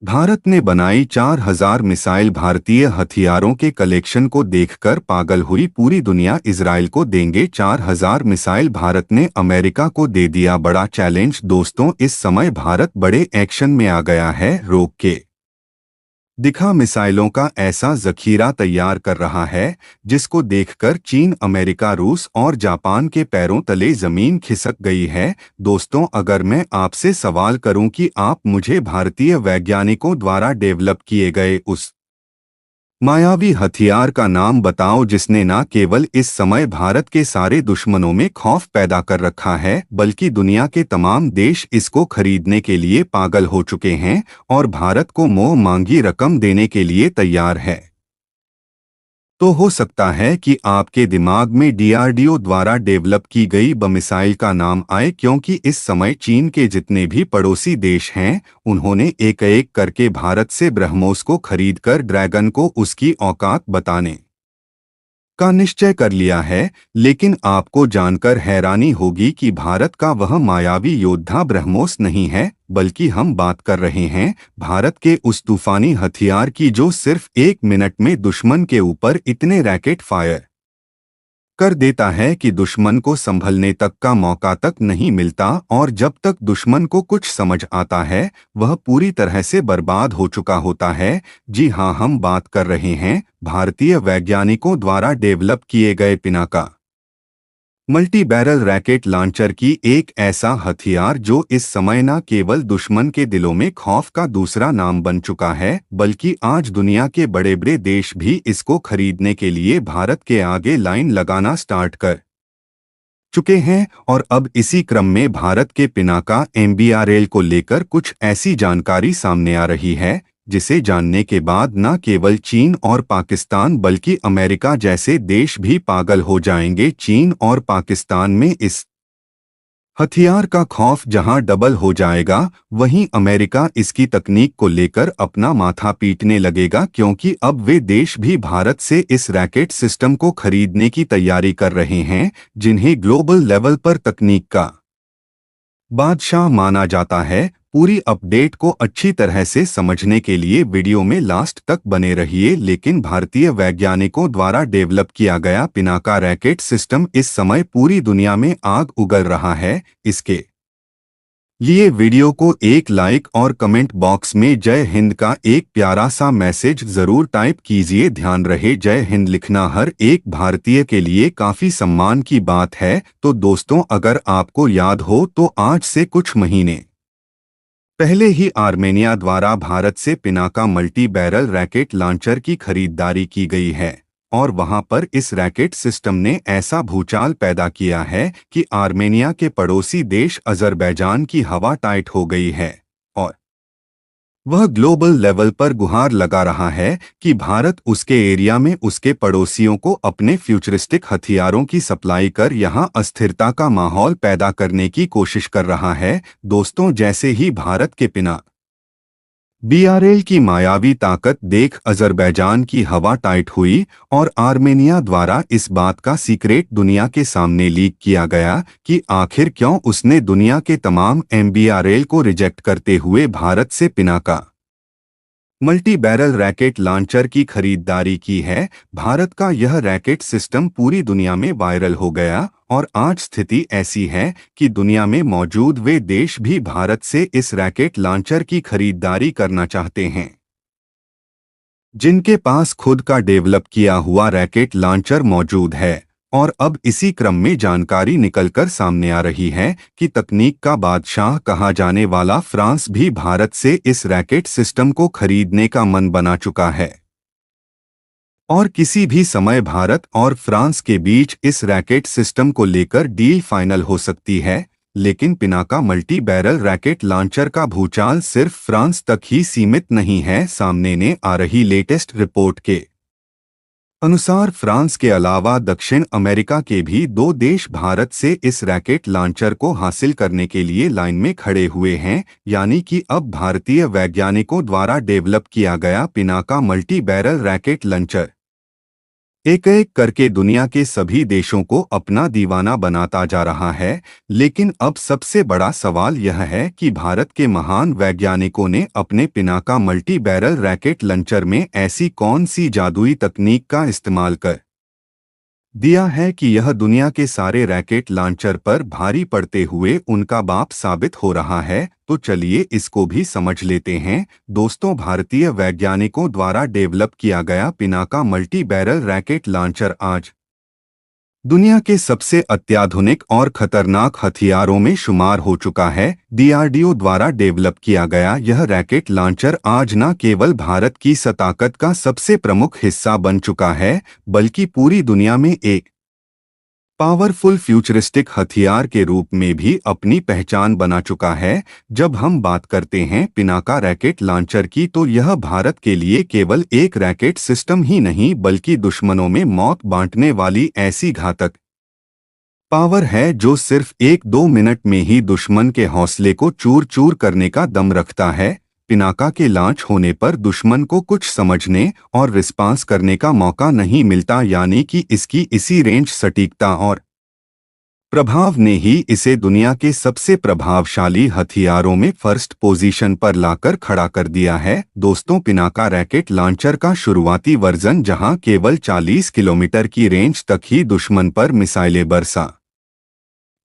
भारत ने बनाई 4000 मिसाइल। भारतीय हथियारों के कलेक्शन को देखकर पागल हुई पूरी दुनिया। इजराइल को देंगे 4000 मिसाइल। भारत ने अमेरिका को दे दिया बड़ा चैलेंज। दोस्तों, इस समय भारत बड़े एक्शन में आ गया है। रोक के दिखा मिसाइलों का ऐसा जखीरा तैयार कर रहा है जिसको देखकर चीन, अमेरिका, रूस और जापान के पैरों तले जमीन खिसक गई है। दोस्तों, अगर मैं आपसे सवाल करूं कि आप मुझे भारतीय वैज्ञानिकों द्वारा डेवलप किए गए उस मायावी हथियार का नाम बताओ जिसने न केवल इस समय भारत के सारे दुश्मनों में खौफ पैदा कर रखा है, बल्कि दुनिया के तमाम देश इसको खरीदने के लिए पागल हो चुके हैं और भारत को मुंह मांगी रकम देने के लिए तैयार है। तो हो सकता है कि आपके दिमाग में डीआरडीओ द्वारा डेवलप की गई मिसाइल का नाम आए, क्योंकि इस समय चीन के जितने भी पड़ोसी देश हैं उन्होंने एक एक करके भारत से ब्रह्मोस को खरीदकर ड्रैगन को उसकी औकात बताने का निश्चय कर लिया है। लेकिन आपको जानकर हैरानी होगी कि भारत का वह मायावी योद्धा ब्रह्मोस नहीं है, बल्कि हम बात कर रहे हैं भारत के उस तूफानी हथियार की जो सिर्फ 1 मिनट में दुश्मन के ऊपर इतने रैकेट फायर कर देता है कि दुश्मन को संभलने तक का मौका तक नहीं मिलता, और जब तक दुश्मन को कुछ समझ आता है वह पूरी तरह से बर्बाद हो चुका होता है। जी हाँ, हम बात कर रहे हैं भारतीय वैज्ञानिकों द्वारा डेवलप किए गए Pinaka multi barrel racket launcher की। एक ऐसा हथियार जो इस समय न केवल दुश्मन के दिलों में खौफ का दूसरा नाम बन चुका है, बल्कि आज दुनिया के बड़े बड़े देश भी इसको खरीदने के लिए भारत के आगे लाइन लगाना स्टार्ट कर चुके हैं। और अब इसी क्रम में भारत के पिनाका एमबीआरएल को लेकर कुछ ऐसी जानकारी सामने आ रही है जिसे जानने के बाद न केवल चीन और पाकिस्तान बल्कि अमेरिका जैसे देश भी पागल हो जाएंगे। चीन और पाकिस्तान में इस हथियार का खौफ जहां डबल हो जाएगा, वहीं अमेरिका इसकी तकनीक को लेकर अपना माथा पीटने लगेगा, क्योंकि अब वे देश भी भारत से इस रैकेट सिस्टम को खरीदने की तैयारी कर रहे हैं जिन्हें ग्लोबल लेवल पर तकनीक का बादशाह माना जाता है। पूरी अपडेट को अच्छी तरह से समझने के लिए वीडियो में लास्ट तक बने रहिए। लेकिन भारतीय वैज्ञानिकों द्वारा डेवलप किया गया पिनाका रैकेट सिस्टम इस समय पूरी दुनिया में आग उगल रहा है। इसके लिए वीडियो को एक लाइक और कमेंट बॉक्स में जय हिंद का एक प्यारा सा मैसेज जरूर टाइप कीजिए। ध्यान रहे, जय हिंद लिखना हर एक भारतीय के लिए काफी सम्मान की बात है। तो दोस्तों, अगर आपको याद हो तो आज से कुछ महीने पहले ही आर्मेनिया द्वारा भारत से Pinaka multi barrel racket launcher की खरीदारी की गई है, और वहां पर इस रैकेट सिस्टम ने ऐसा भूचाल पैदा किया है कि आर्मेनिया के पड़ोसी देश अजरबैजान की हवा टाइट हो गई है और वह ग्लोबल लेवल पर गुहार लगा रहा है कि भारत उसके एरिया में उसके पड़ोसियों को अपने फ्यूचरिस्टिक हथियारों की सप्लाई कर यहां अस्थिरता का माहौल पैदा करने की कोशिश कर रहा है। दोस्तों, जैसे ही भारत के पिना बीआरएल की मायावी ताकत देख अजरबैजान की हवा टाइट हुई और आर्मेनिया द्वारा इस बात का सीक्रेट दुनिया के सामने लीक किया गया कि आखिर क्यों उसने दुनिया के तमाम एमबीआरएल को रिजेक्ट करते हुए भारत से Pinaka multi barrel racket launcher की खरीदारी की है। भारत का यह रैकेट सिस्टम पूरी दुनिया में वायरल हो गया और आज स्थिति ऐसी है कि दुनिया में मौजूद वे देश भी भारत से इस रैकेट लॉन्चर की खरीदारी करना चाहते हैं जिनके पास खुद का डेवलप किया हुआ रैकेट लॉन्चर मौजूद है। और अब इसी क्रम में जानकारी निकलकर सामने आ रही है कि तकनीक का बादशाह कहा जाने वाला फ्रांस भी भारत से इस रैकेट सिस्टम को खरीदने का मन बना चुका है, और किसी भी समय भारत और फ्रांस के बीच इस रैकेट सिस्टम को लेकर डील फाइनल हो सकती है। लेकिन Pinaka multi barrel racket launcher का भूचाल सिर्फ फ्रांस तक ही सीमित नहीं है। सामने ने आ रही लेटेस्ट रिपोर्ट के अनुसार फ्रांस के अलावा दक्षिण अमेरिका के भी 2 देश भारत से इस रैकेट लॉन्चर को हासिल करने के लिए लाइन में खड़े हुए हैं। यानी कि अब भारतीय वैज्ञानिकों द्वारा डेवलप किया गया Pinaka multi barrel racket launcher एक एक करके दुनिया के सभी देशों को अपना दीवाना बनाता जा रहा है। लेकिन अब सबसे बड़ा सवाल यह है कि भारत के महान वैज्ञानिकों ने अपने Pinaka multi barrel racket launcher में ऐसी कौन सी जादुई तकनीक का इस्तेमाल कर दिया है कि यह दुनिया के सारे रैकेट लॉन्चर पर भारी पड़ते हुए उनका बाप साबित हो रहा है। तो चलिए इसको भी समझ लेते हैं। दोस्तों, भारतीय वैज्ञानिकों द्वारा डेवलप किया गया Pinaka multi barrel racket launcher आज दुनिया के सबसे अत्याधुनिक और खतरनाक हथियारों में शुमार हो चुका है। डीआरडीओ द्वारा डेवलप किया गया यह रैकेट लॉन्चर आज न केवल भारत की ताकत का सबसे प्रमुख हिस्सा बन चुका है, बल्कि पूरी दुनिया में एक पावरफुल फ्यूचरिस्टिक हथियार के रूप में भी अपनी पहचान बना चुका है। जब हम बात करते हैं पिनाका रैकेट लॉन्चर की, तो यह भारत के लिए केवल एक रैकेट सिस्टम ही नहीं, बल्कि दुश्मनों में मौत बांटने वाली ऐसी घातक पावर है जो सिर्फ 1-2 मिनट में ही दुश्मन के हौसले को चूर चूर करने का दम रखता है। पिनाका के लॉन्च होने पर दुश्मन को कुछ समझने और रिस्पांस करने का मौका नहीं मिलता, यानी कि इसकी इसी रेंज, सटीकता और प्रभाव ने ही इसे दुनिया के सबसे प्रभावशाली हथियारों में फर्स्ट पोजीशन पर लाकर खड़ा कर दिया है। दोस्तों, पिनाका रैकेट लॉन्चर का शुरुआती वर्जन, जहां केवल 40 किलोमीटर की रेंज तक ही दुश्मन पर मिसाइलें बरसा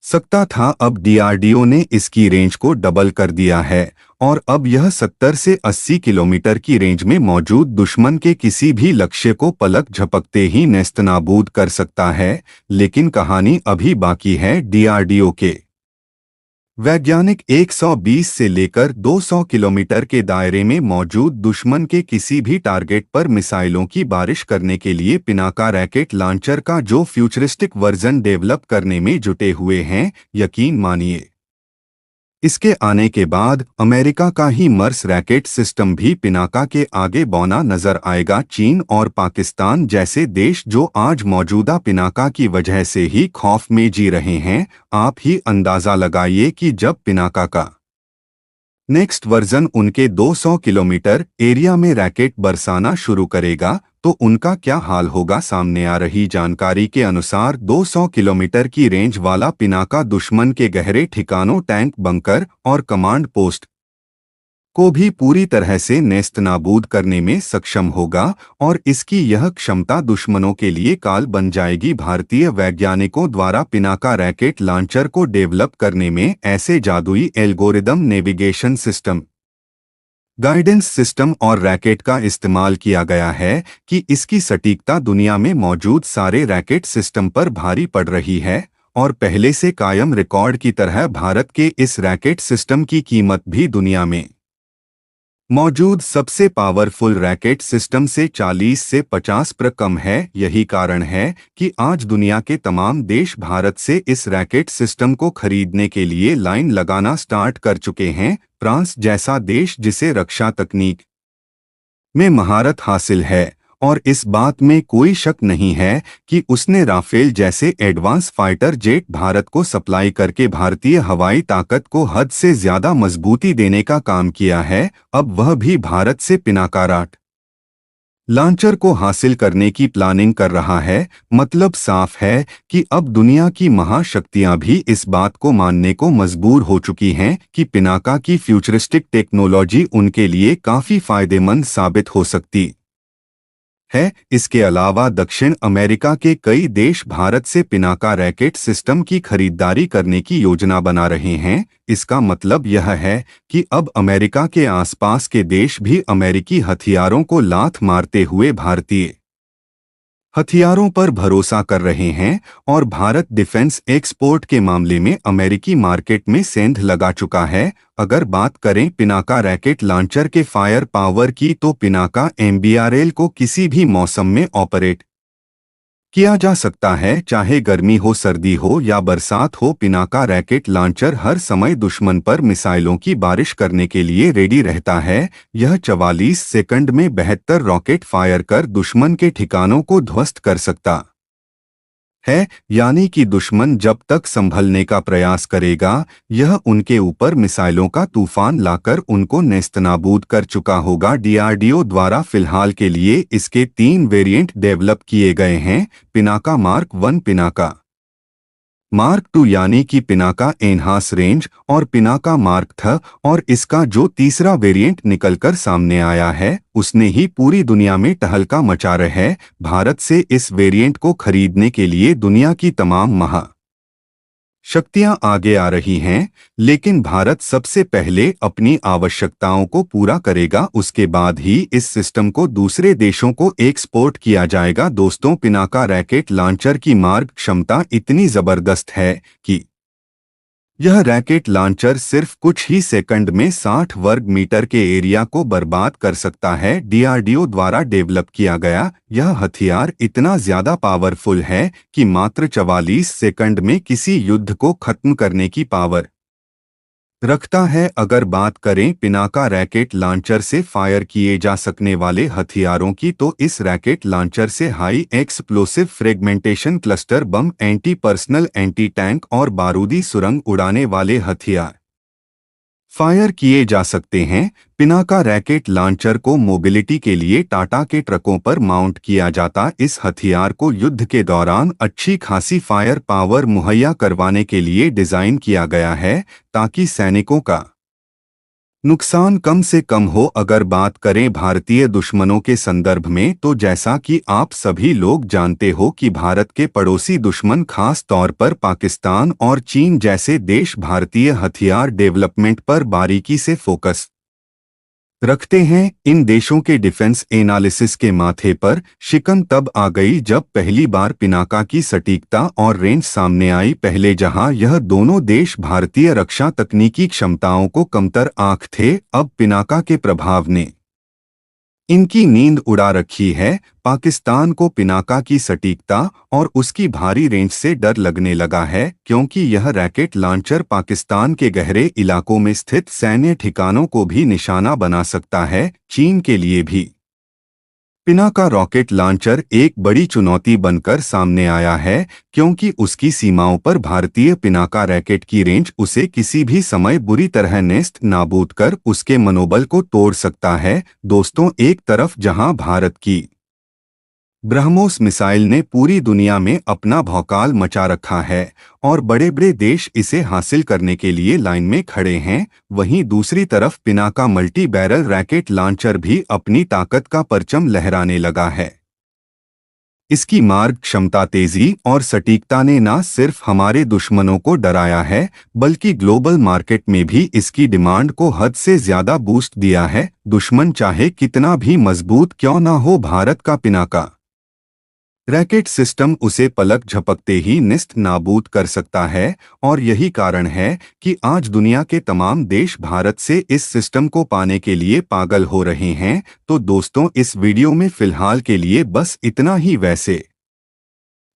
सकता था, अब डीआरडीओ ने इसकी रेंज को डबल कर दिया है और अब यह 70 से 80 किलोमीटर की रेंज में मौजूद दुश्मन के किसी भी लक्ष्य को पलक झपकते ही नेस्तनाबूद कर सकता है। लेकिन कहानी अभी बाकी है। डीआरडीओ के वैज्ञानिक 120 से लेकर 200 किलोमीटर के दायरे में मौजूद दुश्मन के किसी भी टारगेट पर मिसाइलों की बारिश करने के लिए पिनाका रैकेट लॉन्चर का जो फ्यूचरिस्टिक वर्जन डेवलप करने में जुटे हुए हैं। यकीन मानिए, इसके आने के बाद अमेरिका का ही मर्स रैकेट सिस्टम भी पिनाका के आगे बौना नजर आएगा। चीन और पाकिस्तान जैसे देश जो आज मौजूदा पिनाका की वजह से ही खौफ में जी रहे हैं, आप ही अंदाजा लगाइए कि जब पिनाका का नेक्स्ट वर्जन उनके 200 किलोमीटर एरिया में रैकेट बरसाना शुरू करेगा, तो उनका क्या हाल होगा। सामने आ रही जानकारी के अनुसार 200 किलोमीटर की रेंज वाला पिनाका दुश्मन के गहरे ठिकानों, टैंक बंकर और कमांड पोस्ट को भी पूरी तरह से नेस्तनाबूद करने में सक्षम होगा और इसकी यह क्षमता दुश्मनों के लिए काल बन जाएगी। भारतीय वैज्ञानिकों द्वारा पिनाका रैकेट लॉन्चर को डेवलप करने में ऐसे जादुई algorithm, navigation system, guidance system और रैकेट का इस्तेमाल किया गया है कि इसकी सटीकता दुनिया में मौजूद सारे रैकेट सिस्टम पर भारी पड़ रही है। और पहले से कायम रिकॉर्ड की तरह भारत के इस रैकेट सिस्टम की कीमत भी दुनिया में मौजूद सबसे पावरफुल रैकेट सिस्टम से 40 से 50% कम है। यही कारण है कि आज दुनिया के तमाम देश भारत से इस रैकेट सिस्टम को खरीदने के लिए लाइन लगाना स्टार्ट कर चुके हैं। फ्रांस जैसा देश, जिसे रक्षा तकनीक में महारत हासिल है और इस बात में कोई शक नहीं है कि उसने राफेल जैसे एडवांस फाइटर जेट भारत को सप्लाई करके भारतीय हवाई ताकत को हद से ज्यादा मजबूती देने का काम किया है, अब वह भी भारत से पिनाका रैकेट लॉन्चर को हासिल करने की प्लानिंग कर रहा है। मतलब साफ है कि अब दुनिया की महाशक्तियां भी इस बात को मानने को मजबूर हो चुकी हैं कि पिनाका की फ्यूचरिस्टिक टेक्नोलॉजी उनके लिए काफी फायदेमंद साबित हो सकती है। इसके अलावा दक्षिण अमेरिका के कई देश भारत से पिनाका रैकेट सिस्टम की खरीदारी करने की योजना बना रहे हैं। इसका मतलब यह है कि अब अमेरिका के आसपास के देश भी अमेरिकी हथियारों को लात मारते हुए भारतीय हथियारों पर भरोसा कर रहे हैं और भारत डिफेंस एक्सपोर्ट के मामले में अमेरिकी मार्केट में सेंध लगा चुका है। अगर बात करें पिनाका रैकेट लॉन्चर के फायर पावर की, तो पिनाका एमबीआरएल को किसी भी मौसम में ऑपरेट किया जा सकता है, चाहे गर्मी हो, सर्दी हो या बरसात हो। पिनाका रैकेट लॉन्चर हर समय दुश्मन पर मिसाइलों की बारिश करने के लिए रेडी रहता है। यह 44 सेकंड में 72 रॉकेट फायर कर दुश्मन के ठिकानों को ध्वस्त कर सकता है, यानी कि दुश्मन जब तक संभलने का प्रयास करेगा, यह उनके ऊपर मिसाइलों का तूफान लाकर उनको नेस्तनाबूद कर चुका होगा। डीआरडीओ द्वारा फिलहाल के लिए इसके 3 वेरिएंट डेवलप किए गए हैं, पिनाका मार्क 1, पिनाका मार्क 2 यानी कि पिनाका एनहांस रेंज और पिनाका मार्क थ, और इसका जो तीसरा वेरिएंट निकलकर सामने आया है उसने ही पूरी दुनिया में तहलका मचा रहा है। भारत से इस वेरिएंट को खरीदने के लिए दुनिया की तमाम शक्तियां आगे आ रही हैं, लेकिन भारत सबसे पहले अपनी आवश्यकताओं को पूरा करेगा, उसके बाद ही इस सिस्टम को दूसरे देशों को एक्सपोर्ट किया जाएगा। दोस्तों, पिनाका रैकेट लॉन्चर की मार्ग क्षमता इतनी जबरदस्त है कि यह रैकेट लॉन्चर सिर्फ कुछ ही सेकंड में 60 वर्ग मीटर के एरिया को बर्बाद कर सकता है। डीआरडीओ द्वारा डेवलप किया गया यह हथियार इतना ज्यादा पावरफुल है कि मात्र 44 सेकंड में किसी युद्ध को खत्म करने की पावर रखता है। अगर बात करें पिनाका रैकेट लॉन्चर से फायर किए जा सकने वाले हथियारों की, तो इस रैकेट लॉन्चर से high explosive fragmentation cluster bomb, anti personal anti tank और बारूदी सुरंग उड़ाने वाले हथियार फायर किए जा सकते हैं। पिनाका रैकेट लॉन्चर को मोबिलिटी के लिए टाटा के ट्रकों पर माउंट किया जाता। इस हथियार को युद्ध के दौरान अच्छी खासी फायर पावर मुहैया करवाने के लिए डिजाइन किया गया है, ताकि सैनिकों का नुकसान कम से कम हो। अगर बात करें भारतीय दुश्मनों के संदर्भ में, तो जैसा कि आप सभी लोग जानते हो कि भारत के पड़ोसी दुश्मन, खास तौर पर पाकिस्तान और चीन जैसे देश, भारतीय हथियार डेवलपमेंट पर बारीकी से फोकस रखते हैं। इन देशों के डिफेंस एनालिसिस के माथे पर शिकन तब आ गई जब पहली बार पिनाका की सटीकता और रेंज सामने आई। पहले जहां यह दोनों देश भारतीय रक्षा तकनीकी क्षमताओं को कमतर आंक थे, अब पिनाका के प्रभाव ने इनकी नींद उड़ा रखी है। पाकिस्तान को पिनाका की सटीकता और उसकी भारी रेंज से डर लगने लगा है, क्योंकि यह रैकेट लॉन्चर पाकिस्तान के गहरे इलाकों में स्थित सैन्य ठिकानों को भी निशाना बना सकता है। चीन के लिए भी पिनाका रॉकेट लॉन्चर एक बड़ी चुनौती बनकर सामने आया है, क्योंकि उसकी सीमाओं पर भारतीय पिनाका रैकेट की रेंज उसे किसी भी समय बुरी तरह नेस्त नाबूद कर उसके मनोबल को तोड़ सकता है। दोस्तों, एक तरफ जहां भारत की ब्रह्मोस मिसाइल ने पूरी दुनिया में अपना भौकाल मचा रखा है और बड़े बड़े देश इसे हासिल करने के लिए लाइन में खड़े हैं, वहीं दूसरी तरफ Pinaka multi barrel racket launcher भी अपनी ताकत का परचम लहराने लगा है। इसकी मार्ग क्षमता, तेजी और सटीकता ने न सिर्फ हमारे दुश्मनों को डराया है, बल्कि ग्लोबल मार्केट में भी इसकी डिमांड को हद से ज्यादा बूस्ट दिया है। दुश्मन चाहे कितना भी मजबूत क्यों न हो, भारत का पिनाका रैकेट सिस्टम उसे पलक झपकते ही निस्त नाबूद कर सकता है, और यही कारण है कि आज दुनिया के तमाम देश भारत से इस सिस्टम को पाने के लिए पागल हो रहे हैं। तो दोस्तों, इस वीडियो में फिलहाल के लिए बस इतना ही। वैसे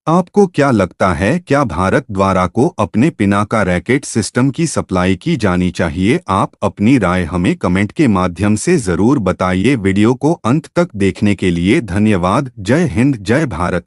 आपको क्या लगता है, क्या भारत द्वारा को अपने पिनाका रैकेट सिस्टम की सप्लाई की जानी चाहिए? आप अपनी राय हमें कमेंट के माध्यम से जरूर बताइए। वीडियो को अंत तक देखने के लिए धन्यवाद। जय हिंद, जय भारत।